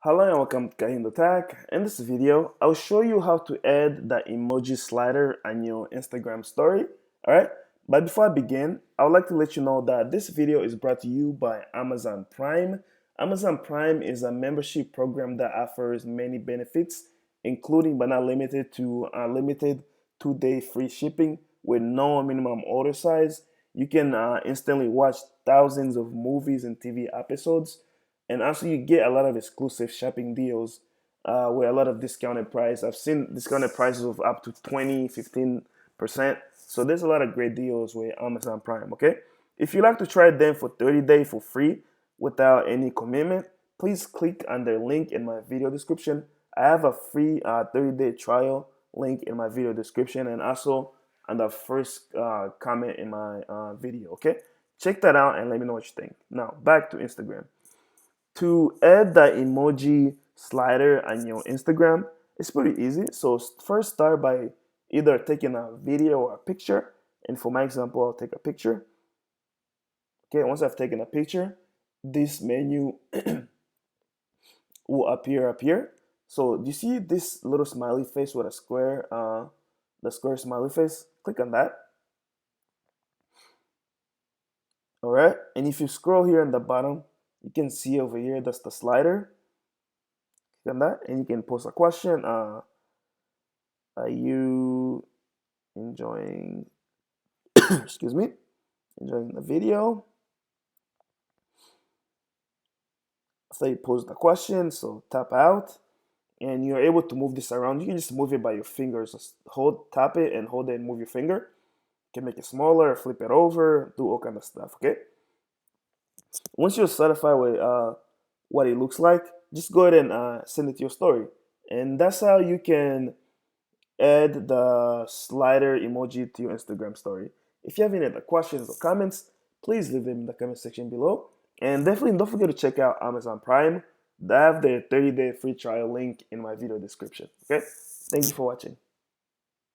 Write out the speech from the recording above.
Hello and welcome to KahindoTech. In this video, I'll show you how to add the emoji slider on your Instagram story. Alright, but before I begin, I would like to let you know that this video is brought to you by Amazon Prime. Amazon Prime is a membership program that offers many benefits, including but not limited to unlimited 2-day free shipping with no minimum order size. You can instantly watch thousands of movies and TV episodes, and also you get a lot of exclusive shopping deals with a lot of discounted price. I've seen discounted prices of up to 20, 15%. So there's a lot of great deals with Amazon Prime, okay? If you'd like to try them for 30 days for free without any commitment, please click on the link in my video description. I have a free 30-day trial link in my video description and also on the first comment in my video, okay? Check that out and let me know what you think. Now, back to Instagram. To add the emoji slider on your Instagram, it's pretty easy. So first start by either taking a video or a picture. And for my example, I'll take a picture. Okay, once I've taken a picture, this menu will appear up here. So do you see this little smiley face with a square, the square smiley face? Click on that. All right, and if you scroll here in the bottom, you can see over here, that's the slider. Click on that, and you can post a question. Are you enjoying, excuse me, enjoying the video? After you post the question, so tap out, and you're able to move this around. You can just move it by your fingers. Just tap it, and hold it, and move your finger. You can make it smaller, flip it over, do all kind of stuff, okay? Once you're satisfied with what it looks like, just go ahead and send it to your story. And that's how you can add the slider emoji to your Instagram story. If you have any other questions or comments, please leave them in the comment section below. And definitely don't forget to check out Amazon Prime. I have the 30-day free trial link in my video description. Okay? Thank you for watching.